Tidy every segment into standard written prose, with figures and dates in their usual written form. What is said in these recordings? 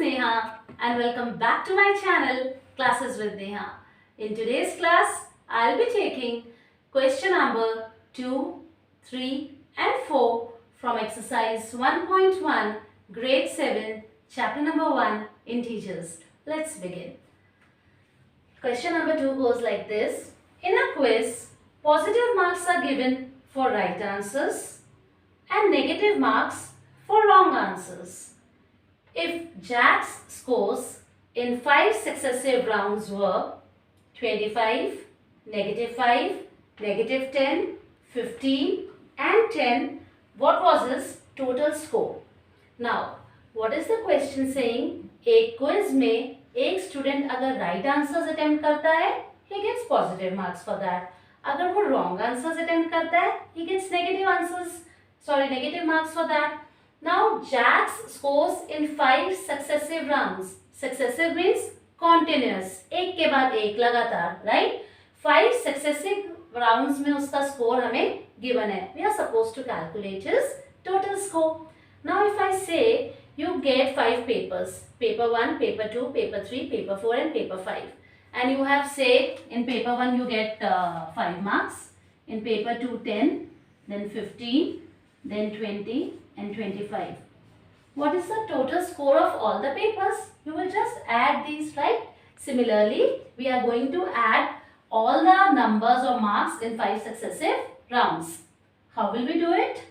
Neha and welcome back to my channel Classes with Neha. In today's class, I'll be taking question number 2, 3 and 4 from exercise 1.1 grade 7 chapter number 1 integers. Let's begin. Question number 2 goes like this. In a quiz, positive marks are given for right answers and negative marks for wrong answers. If Jack's scores in 5 successive rounds were 25, -5, -10, 15 and 10, what was his total score? Now, what is the question saying? एक quiz में एक student अगर right answers attempt करता है, he gets positive marks for that. अगर वो wrong answers attempt करता है, he gets negative marks for that. Now Jack's scores in 5 successive rounds. Successive means continuous. एक के बाद एक लगातार, right? 5 successive rounds में उसका score हमें given है. We are supposed to calculate his total score. Now if I say you get 5 papers, paper 1, paper 2, paper 3, paper 4 and paper 5. And you have said in paper 1 you get 5 marks, in paper 2 10, then 15, then 20 and 25. What is the total score of all the papers? You will just add these, right? Similarly, we are going to add all the numbers or marks in 5 successive rounds. How will we do it?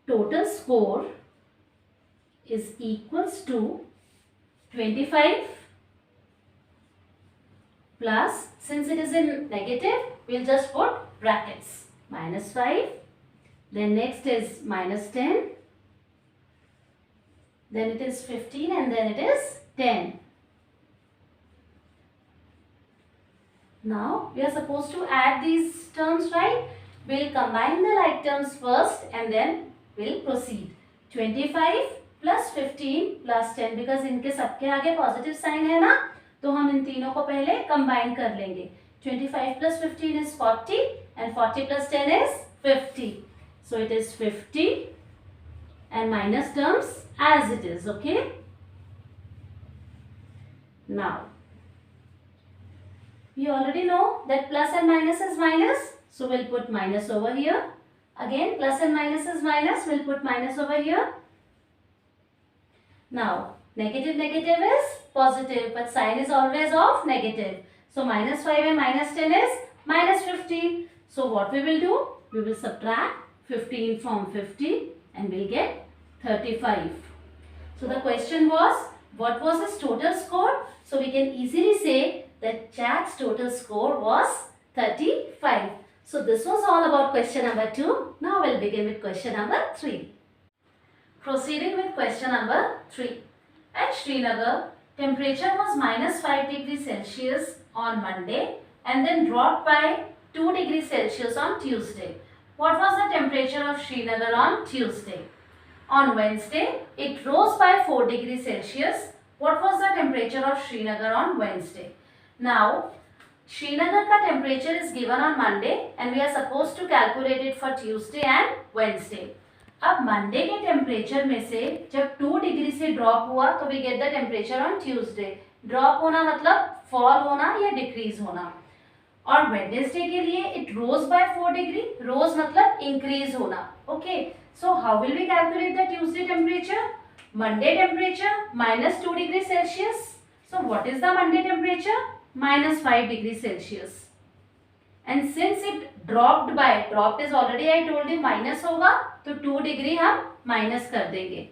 Total score is equals to 25 plus, since it is in negative, we'll just put brackets, -5. Then next is -10, then it is 15 and then it is 10. Now we are supposed to add these terms, right? We'll combine the like terms first and then we'll proceed. 25 plus 15 plus 10, because इनके सबके आगे positive sign है ना, तो हम इन तीनों को पहले कंबाइन कर लेंगे. 25 plus 15 is 40 and 40 plus 10 is 50. So it is 50 and minus terms as it is, okay? Now, we already know that plus and minus is minus, so we'll put minus over here. Again, plus and minus is minus, we'll put minus over here. Now, negative is positive, but sign is always of negative. So -5 and -10 is -15. So what we will do? We will subtract 15 from 50 and we'll get 35. So the question was, what was his total score? So we can easily say that Jack's total score was 35. So this was all about question number 2. Now we'll begin with question number 3. Proceeding with question number 3. At Srinagar, temperature was -5 degrees Celsius on Monday and then dropped by 2 degrees Celsius on Tuesday. What was the temperature of Srinagar on Tuesday? On Wednesday, it rose by 4 degrees Celsius. What was the temperature of Srinagar on Wednesday? Now, Srinagar ka temperature is given on Monday and we are supposed to calculate it for Tuesday and Wednesday. अब Monday के temperature में से जब 2 degree से drop हुआ तो we get the temperature on Tuesday. Drop होना मतलब फॉल होना या डिक्रीज होना. और वेडनेसडे के लिए it rose by 4 degree. Rose मतलब इंक्रीज होना. Okay, so how will we calculate the Tuesday temperature? Monday temperature -2 degree Celsius. So what is the Monday temperature? -5 degree Celsius. And since it dropped by, dropped is already I told you minus होगा, तो 2 degree हम minus कर देंगे.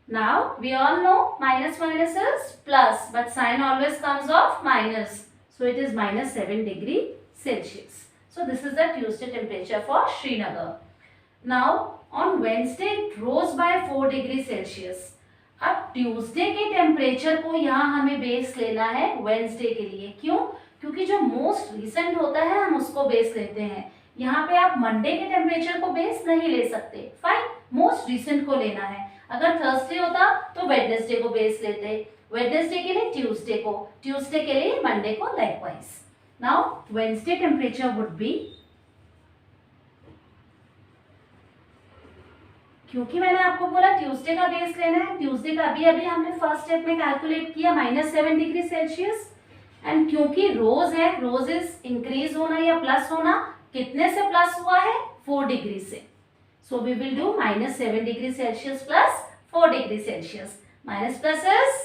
Now we all know minus is plus, but sign always comes off minus. So it is -7 degree Celsius. So this is the Tuesday temperature for Srinagar. Now on Wednesday it rose by 4 degree Celsius. अब Tuesday के temperature को यहाँ हमें base लेना है Wednesday के लिए. क्यों? क्योंकि जो मोस्ट रिसेंट होता है हम उसको बेस लेते हैं. यहाँ पे आप मंडे के टेम्परेचर को बेस नहीं ले सकते. फाइन, मोस्ट रिसेंट को लेना है. अगर थर्सडे होता तो वेडनेसडे को बेस लेते. वेडनेसडे के लिए ट्यूसडे को, ट्यूसडे के लिए मंडे को likewise. Now Wednesday temperature would be क्योंकि मैंने आपको बोला ट्यूसडे का बेस लेना है, ट्यूसडे का अभी अभी हमने फर्स्ट स्टेप में कैलकुलेट किया -7 डिग्री सेल्सियस, एंड क्योंकि रोज है, रोज इज इंक्रीज होना या प्लस होना, कितने से प्लस हुआ है, 4 डिग्री से. So we will do -7 degree Celsius plus 4 degree Celsius. Minus plus is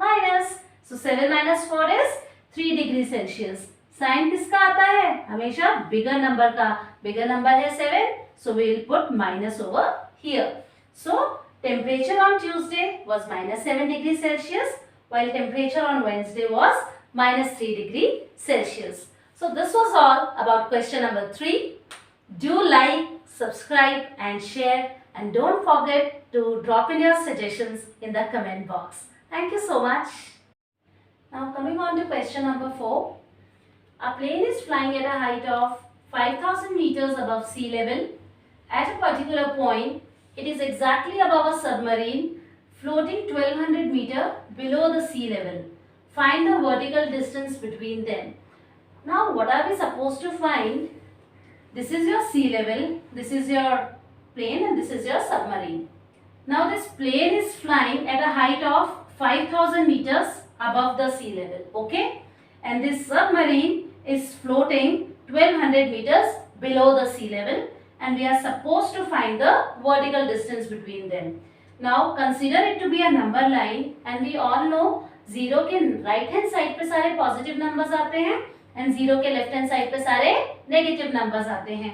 minus, so 7 minus 4 is 3 degree Celsius. Sign किसका आता है, हमेशा बिगर नंबर का. बिगर नंबर है 7, so we will put minus over here. So temperature on Tuesday was -7 degree Celsius, while temperature on Wednesday was -3 degree Celsius. So this was all about question number 3. Do like, subscribe and share, and don't forget to drop in your suggestions in the comment box. Thank you so much. Now coming on to question number 4. A plane is flying at a height of 5,000 meters above sea level. At a particular point, it is exactly above a submarine floating 1200 meters below the sea level. Find the vertical distance between them. Now what are we supposed to find? This is your sea level, this is your plane, and this is your submarine. Now this plane is flying at a height of 5,000 meters above the sea level, okay? And this submarine is floating 1200 meters below the sea level, and we are supposed to find the vertical distance between them. Now consider it to be a number line, and we all know 0 के right hand side पे सारे positive numbers आते हैं and 0 के left hand side पे सारे negative numbers आते हैं.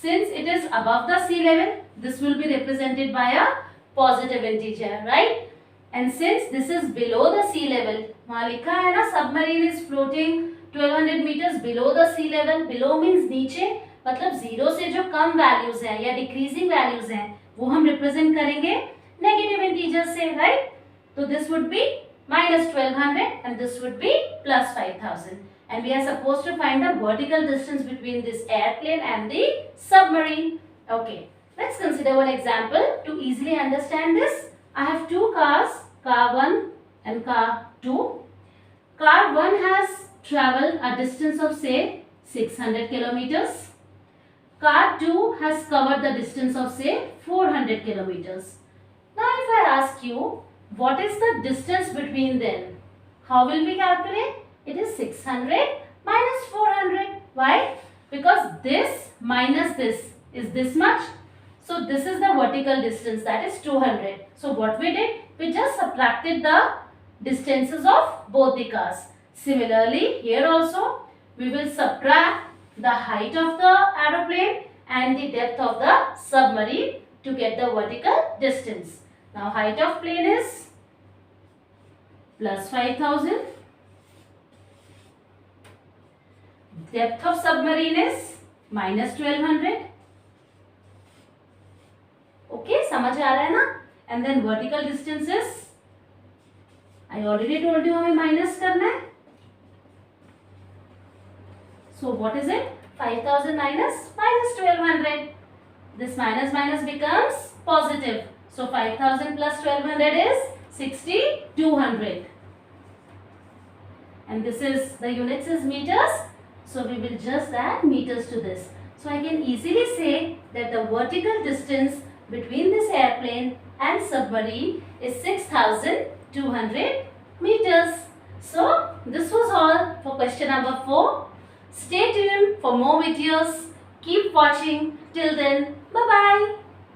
Since it is above the sea level, this will be represented by a positive integer, right? And since this is below the sea level, वहाँ लिखा है ना submarine is floating 1200 meters below the sea level. Below means नीचे, मतलब 0 से जो कम values हैं या डिक्रीजिंग वैल्यूज हैं वो हम रिप्रेजेंट करेंगे नेगेटिव इंटीजर से, राइट? तो this would be -1200 and this would be +5000, and we are supposed to find the vertical distance between this airplane and the submarine. Okay, let's consider one example to easily understand this. I have two cars, car 1 and car 2. Car 1 has traveled a distance of say 600 kilometers. Car 2 has covered the distance of say 400 kilometers. Now if I ask you, what is the distance between them? How will we calculate? It is 600 minus 400. Why? Because this minus this is this much. So this is the vertical distance, that is 200. So what we did? We just subtracted the distances of both the cars. Similarly, here also we will subtract the height of the aeroplane and the depth of the submarine to get the vertical distance. Now height of plane is +5000. Depth of submarine is -1200. Okay, समझ आ रहा है ना? And then vertical distance is, I already told you हमें minus करना है. So what is it? 5000 minus -1200. This minus minus becomes positive. So 5000 plus 1200 is 6200. And this is, the units is meters. So we will just add meters to this. So I can easily say that the vertical distance between this airplane and submarine is 6200 meters. So this was all for question number 4. Stay tuned for more videos. Keep watching. Till then, bye bye.